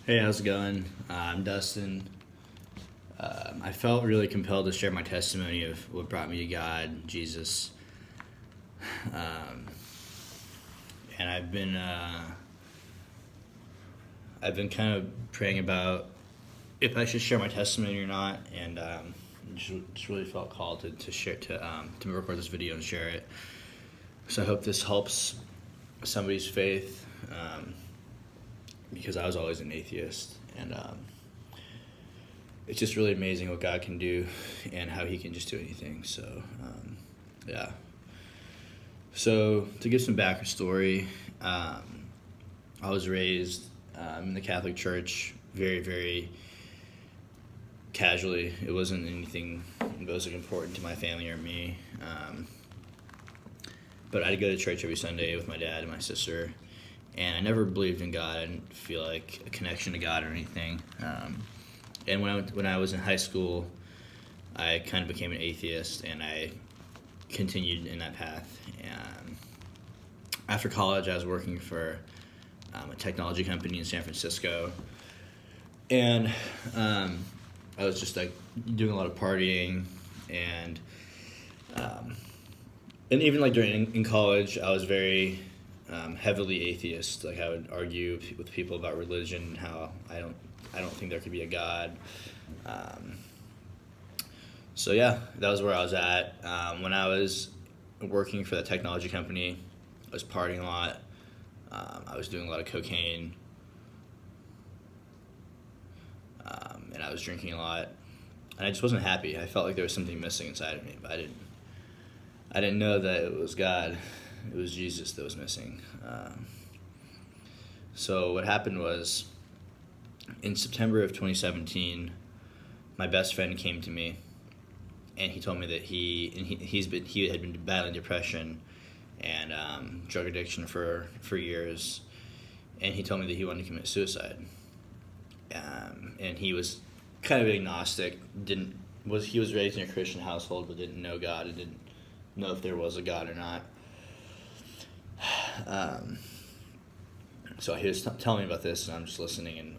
Hey, how's it going? I'm Dustin. I felt really compelled to share my testimony of what brought me to God, Jesus, um, and I've been kind of praying about if I should share my testimony or not, and just really felt called to share to record this video and share it. So I hope this helps somebody's faith, because I was always an atheist, and it's just really amazing what God can do and how He can just do anything. So, yeah. So, to give some backstory, I was raised in the Catholic Church very, very casually. It wasn't anything that was important to my family or me. But I'd go to church every Sunday with my dad and my sister, and I never believed in God. I didn't feel like a connection to God or anything. And when I was in high school, I kind of became an atheist, and I continued in that path. And after college, I was working for a technology company in San Francisco, and I was just like doing a lot of partying, and even like in college, I was very heavily atheist. Like, I would argue with people about religion and how I don't think there could be a God. So yeah, that was where I was at. When I was working for the technology company, I was partying a lot. I was doing a lot of cocaine, and I was drinking a lot, and I just wasn't happy. I felt like there was something missing inside of me, but I didn't know that it was God. It was Jesus that was missing. So what happened was, in September of 2017, my best friend came to me, and he told me that he had been battling depression and drug addiction for years, and he told me that he wanted to commit suicide. And he was kind of agnostic. He was raised in a Christian household, but didn't know God and didn't know if there was a God or not. So he was telling me about this, and I'm just listening, and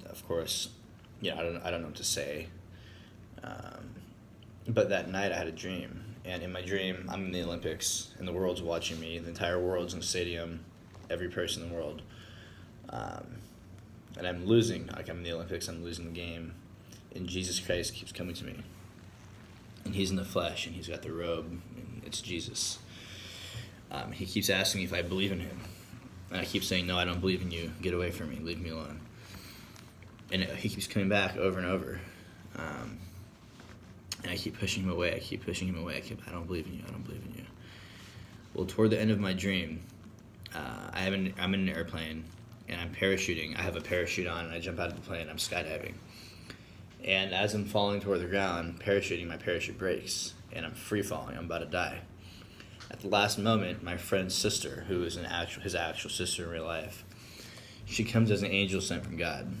of course, I don't know what to say. But that night I had a dream, and in my dream I'm in the Olympics, and the world's watching me. The entire world's in the stadium, every person in the world, and I'm losing. Like, I'm in the Olympics, I'm losing the game, and Jesus Christ keeps coming to me, and He's in the flesh, and He's got the robe, and it's Jesus. He keeps asking me if I believe in Him. And I keep saying, no, I don't believe in you. Get away from me. Leave me alone. And he keeps coming back over and over. And I keep pushing him away. I don't believe in you. I don't believe in you. Well, toward the end of my dream, I'm in an airplane, and I'm parachuting. I have a parachute on, and I jump out of the plane. I'm skydiving. And as I'm falling toward the ground, parachuting, my parachute breaks, and I'm free falling. I'm about to die. At the last moment, my friend's sister, who is his actual sister in real life, she comes as an angel sent from God.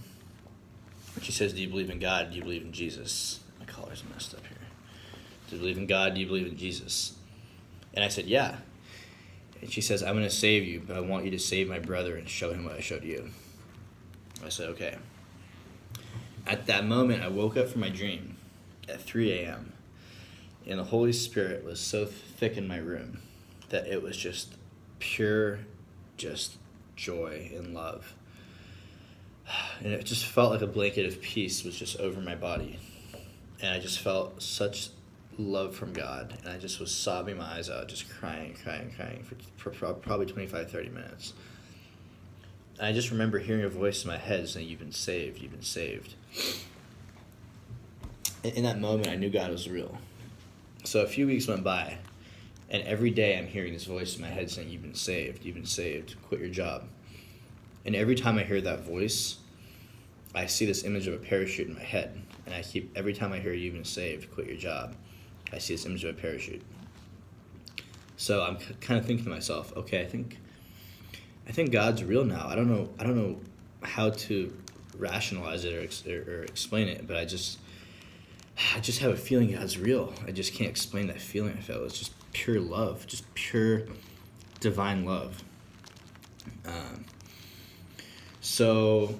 She says, do you believe in God? Do you believe in Jesus? My collar's messed up here. Do you believe in God? Do you believe in Jesus? And I said, yeah. And she says, I'm going to save you, but I want you to save my brother and show him what I showed you. I said, okay. At that moment, I woke up from my dream at 3 a.m., and the Holy Spirit was so thick in my room that it was just pure, just joy and love. And it just felt like a blanket of peace was just over my body. And I just felt such love from God. And I just was sobbing my eyes out, just crying for probably 25, 30 minutes. And I just remember hearing a voice in my head saying, you've been saved, you've been saved. In that moment, I knew God was real. So a few weeks went by, and every day I'm hearing this voice in my head saying, you've been saved, quit your job. And every time I hear that voice, I see this image of a parachute in my head. And every time I hear you've been saved, quit your job, I see this image of a parachute. So I'm kind of thinking to myself, okay, I think God's real now. I don't know how to rationalize it or explain it, but I just have a feeling God's real. I just can't explain that feeling I felt. It's just pure love, just pure divine love. So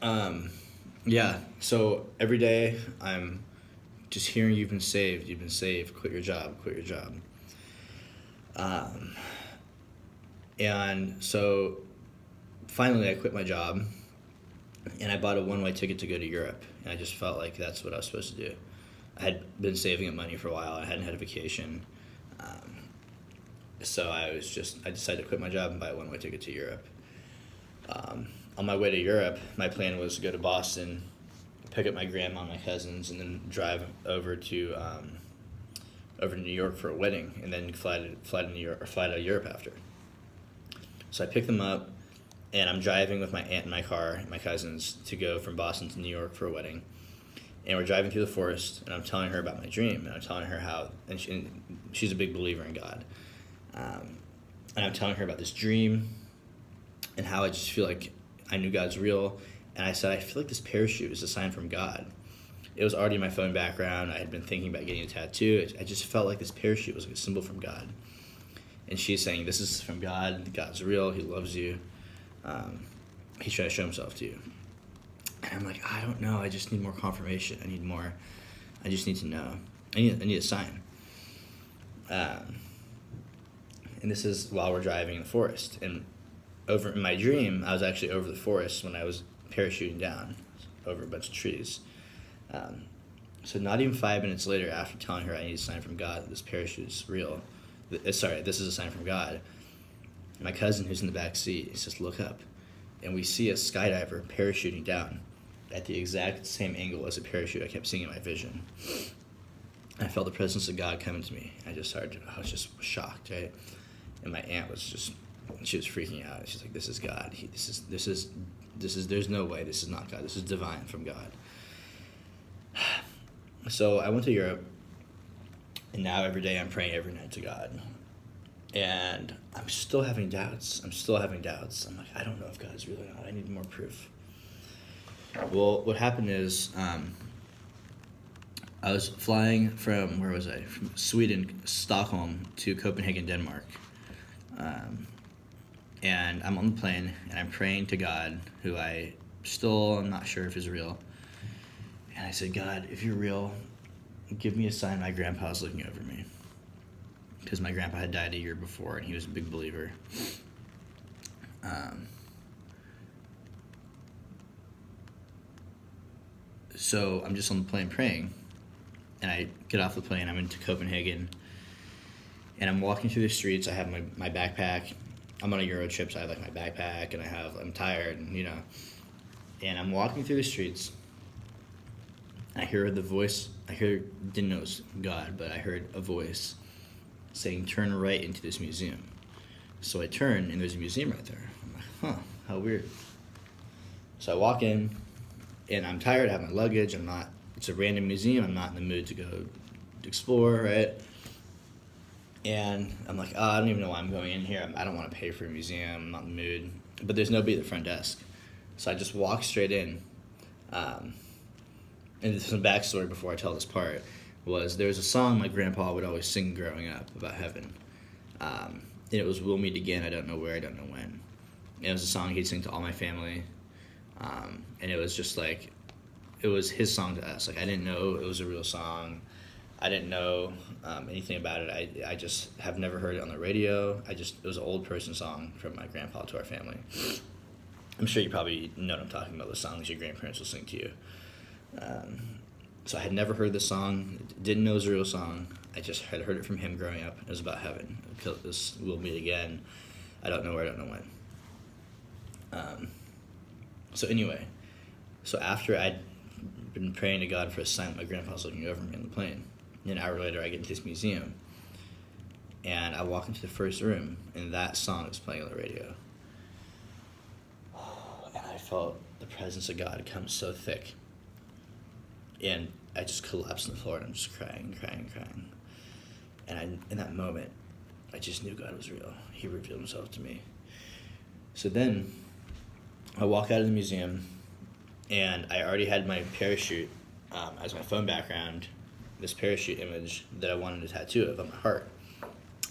Yeah, so every day I'm just hearing you've been saved, quit your job, Um, and so finally I quit my job and I bought a one-way ticket to go to Europe. And I just felt like that's what I was supposed to do. I had been saving up money for a while. I hadn't had a vacation. Um, so I decided to quit my job and buy a one-way ticket to Europe. On my way to Europe, my plan was to go to Boston, pick up my grandma and my cousins, and then drive over to New York for a wedding, and then fly to New York or fly to Europe after. So I picked them up, and I'm driving with my aunt in my car, and my cousins, to go from Boston to New York for a wedding. And we're driving through the forest, and I'm telling her about my dream, and I'm telling her how, and she's a big believer in God, and I'm telling her about this dream, and how I just feel like I knew God's real, and I said, I feel like this parachute is a sign from God. It was already in my phone background. I had been thinking about getting a tattoo. I just felt like this parachute was like a symbol from God. And she's saying, this is from God. God's real. He loves you. He's trying to show himself to you. And I'm like, I don't know. I just need more confirmation. I need more. I just need to know. I need a sign. And this is while we're driving in the forest. And over in my dream, I was actually over the forest when I was parachuting down over a bunch of trees. So not even 5 minutes later, after telling her I need a sign from God that this parachute is real, this is a sign from God, my cousin who's in the back seat says, look up. And we see a skydiver parachuting down at the exact same angle as a parachute I kept seeing in my vision. I felt the presence of God coming to me. I was just shocked, right? And my aunt she was freaking out. She's like, this is God. There's no way this is not God. This is divine from God. So I went to Europe, and now every day I'm praying every night to God. And I'm still having doubts. I'm like, I don't know if God is real or not. I need more proof. Well, what happened is I was flying from, where was I? From Sweden, Stockholm, to Copenhagen, Denmark. And I'm on the plane, and I'm praying to God, who I'm not sure if is real. And I said, God, if you're real, give me a sign my grandpa's looking over me. Because my grandpa had died a year before, and he was a big believer. So I'm just on the plane praying, and I get off the plane. I'm into Copenhagen, and I'm walking through the streets. I have my backpack. I'm on a Euro trip, so I have like my backpack, and I'm tired, and I'm walking through the streets. I hear the voice. Didn't know it was God, but I heard a voice saying, turn right into this museum. So I turn, and there's a museum right there. I'm like, how weird. So I walk in, and I'm tired. I have my luggage. It's a random museum. I'm not in the mood to go explore, right? And I'm like, I don't even know why I'm going in here. I don't want to pay for a museum. I'm not in the mood. But there's nobody at the front desk. So I just walk straight in. And some backstory before I tell this part was there was a song my grandpa would always sing growing up about heaven. And it was We'll Meet Again, I Don't Know Where, I Don't Know When. And it was a song he'd sing to all my family. And it was just like, it was his song to us. Like, I didn't know it was a real song. I didn't know anything about it. I just have never heard it on the radio. It was an old person song from my grandpa to our family. I'm sure you probably know what I'm talking about, the songs your grandparents will sing to you. So I had never heard this song, didn't know it was a real song. I just had heard it from him growing up. It was about heaven. We'll meet again. I don't know where, I don't know when. So after I'd been praying to God for a sign, my grandpa was looking over me on the plane. And an hour later, I get into this museum. And I walk into the first room, and that song is playing on the radio. And I felt the presence of God come so thick. And I just collapsed on the floor, and I'm just crying. And in that moment, I just knew God was real. He revealed himself to me. So then, I walk out of the museum, and I already had my parachute as my phone background, this parachute image that I wanted a tattoo of on my heart.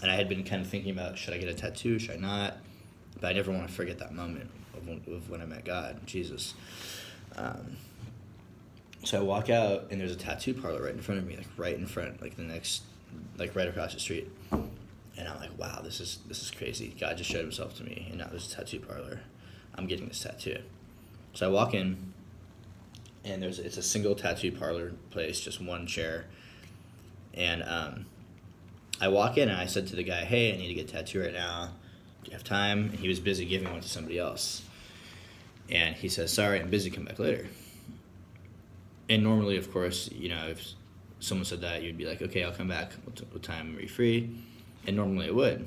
And I had been kind of thinking about, should I get a tattoo, should I not? But I never want to forget that moment of when I met God, Jesus. So I walk out, and there's a tattoo parlor right in front of me, like right in front, like the next, like right across the street. And I'm like, wow, this is crazy. God just showed himself to me, and now there's a tattoo parlor. I'm getting this tattoo. So I walk in, and it's a single tattoo parlor place, just one chair. And I walk in, and I said to the guy, hey, I need to get a tattoo right now. Do you have time? And he was busy giving one to somebody else. And he says, sorry, I'm busy, come back later. And normally, of course, if someone said that, you'd be like, okay, I'll come back. What time are you free? And normally it would.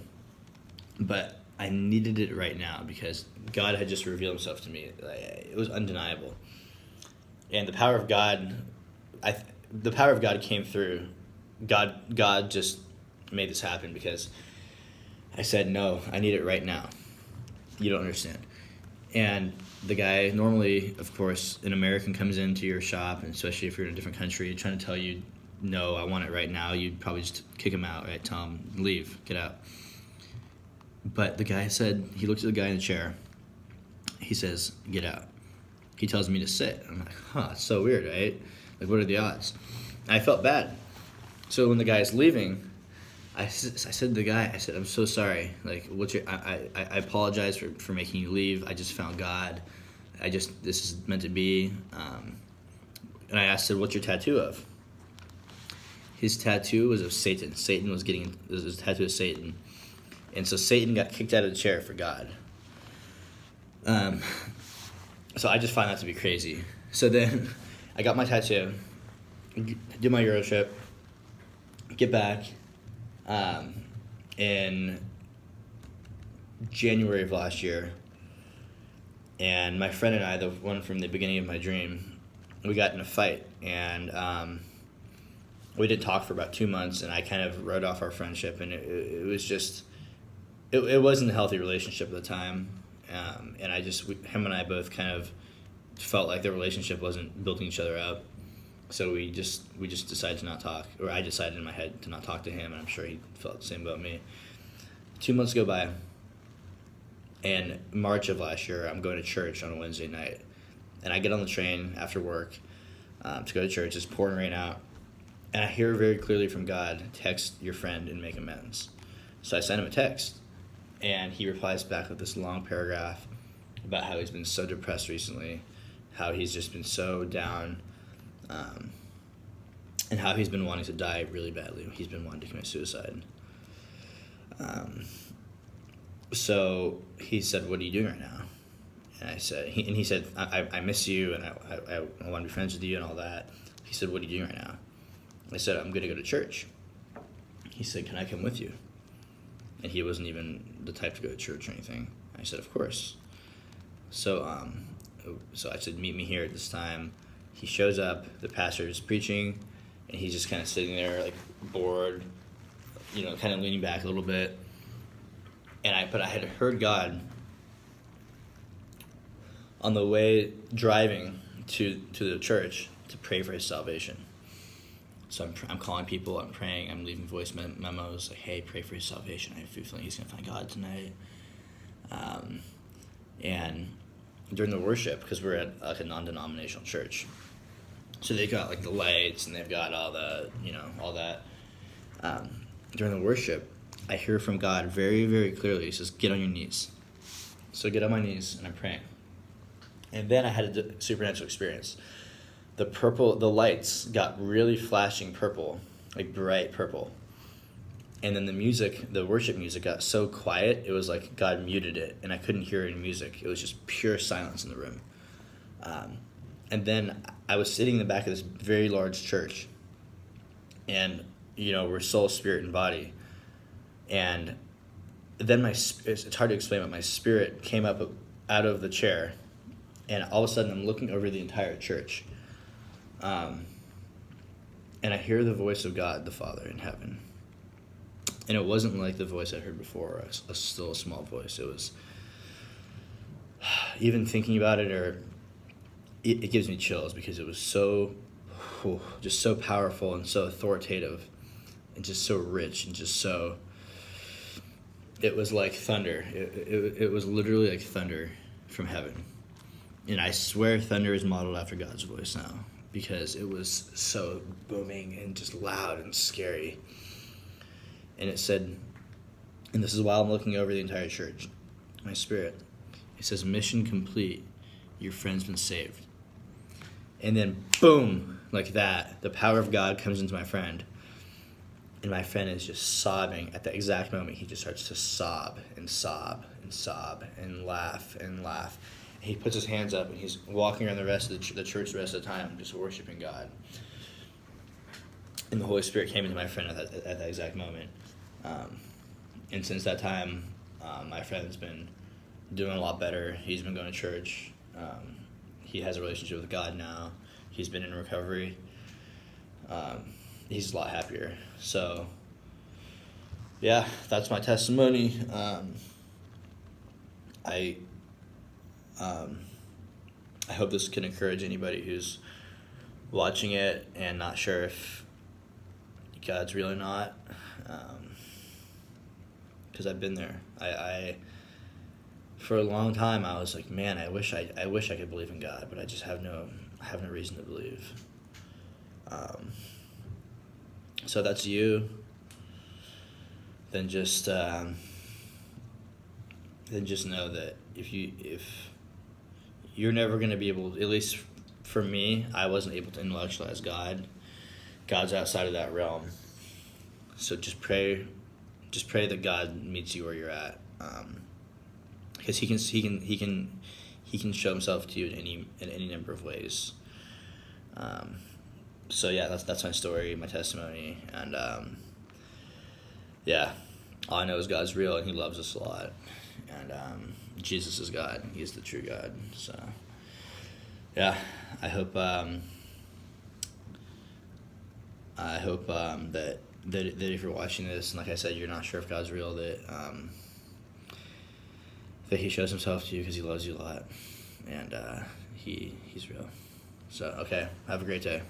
But I needed it right now because God had just revealed himself to me. It was undeniable. And the power of God, came through. God just made this happen because I said, no, I need it right now. You don't understand. And the guy, normally, of course, an American comes into your shop, and especially if you're in a different country, trying to tell you, no, I want it right now, you'd probably just kick him out, right? Tell him, leave, get out. But the guy said, he looked at the guy in the chair, he says, get out. He tells me to sit. I'm like, it's so weird, right? Like, what are the odds? And I felt bad. So when the guy's leaving, I said to the guy, I said, I'm so sorry. Like, I apologize for making you leave. I just found God. This is meant to be. And I asked him, what's your tattoo of? His tattoo was of Satan. It was a tattoo of Satan. And so Satan got kicked out of the chair for God. So I just find that to be crazy. So then I got my tattoo, did my Euro trip, get back, in January of last year, and my friend and I, the one from the beginning of my dream, we got in a fight, and we didn't talk for about 2 months, and I kind of wrote off our friendship, and it was just, it wasn't a healthy relationship at the time, and him and I both kind of felt like the relationship wasn't building each other up. So we just decided to not talk, or I decided in my head to not talk to him, and I'm sure he felt the same about me. 2 months go by, and March of last year, I'm going to church on a Wednesday night, and I get on the train after work to go to church. It's pouring rain out, and I hear very clearly from God, text your friend and make amends. So I send him a text, and he replies back with this long paragraph about how he's been so depressed recently, how he's just been so down, and how he's been wanting to die really badly. He's been wanting to commit suicide. So he said, what are you doing right now? And I said, he said, I miss you, and I want to be friends with you and all that. He said, what are you doing right now? I said, I'm going to go to church. He said, can I come with you? And he wasn't even the type to go to church or anything. I said, of course. So I said, meet me here at this time. He shows up, the pastor is preaching, and he's just kind of sitting there, like, bored, kind of leaning back a little bit. But I had heard God on the way driving to the church to pray for his salvation. So I'm calling people, I'm praying, I'm leaving voice memos, like, hey, pray for his salvation. I have a feeling he's going to find God tonight. And during the worship, because we're at like a non-denominational church, so they got like the lights and they've got all the, all that. During the worship, I hear from God very, very clearly. He says, get on your knees. So I get on my knees and I'm praying. And then I had a supernatural experience. The lights got really flashing purple, like bright purple. And then the worship music got so quiet, it was like God muted it, and I couldn't hear any music. It was just pure silence in the room. And then I was sitting in the back of this very large church, and, we're soul, spirit, and body. And then it's hard to explain, but my spirit came up out of the chair, and all of a sudden I'm looking over the entire church. And I hear the voice of God, the Father in heaven. And it wasn't like the voice I heard before, still a small voice. It was, even thinking about it, it gives me chills because it was just so powerful and so authoritative and just so rich and just so, it was like thunder. It was literally like thunder from heaven. And I swear thunder is modeled after God's voice now, because it was so booming and just loud and scary. And it said, and this is while I'm looking over the entire church, my spirit, it says, mission complete, your friend's been saved. And then boom, like that, the power of God comes into my friend. And my friend is just sobbing. At the exact moment, he just starts to sob and sob and sob and laugh and laugh. And he puts his hands up and he's walking around the rest of the church the rest of the time, just worshiping God. And the Holy Spirit came into my friend at that exact moment. And since that time, my friend's been doing a lot better. He's been going to church. He has a relationship with God now. He's been in recovery. He's a lot happier. So, yeah, that's my testimony. I hope this can encourage anybody who's watching it and not sure if God's real or not. Because I've been there. I for a long time I was like, man, I wish I could believe in God, but I just have no reason to believe. So that's you. Then just know that if you're never going to be able, at least for me, I wasn't able to intellectualize God. God's outside of that realm. So just pray that God meets you where you're at, because he can show himself to you in any number of ways. So yeah, that's my story, my testimony, and yeah, all I know is God's real and He loves us a lot, and Jesus is God. He is the true God. So yeah, I hope that if you're watching this, and like I said, you're not sure if God's real, that He shows Himself to you because He loves you a lot, and He's real. So okay, have a great day.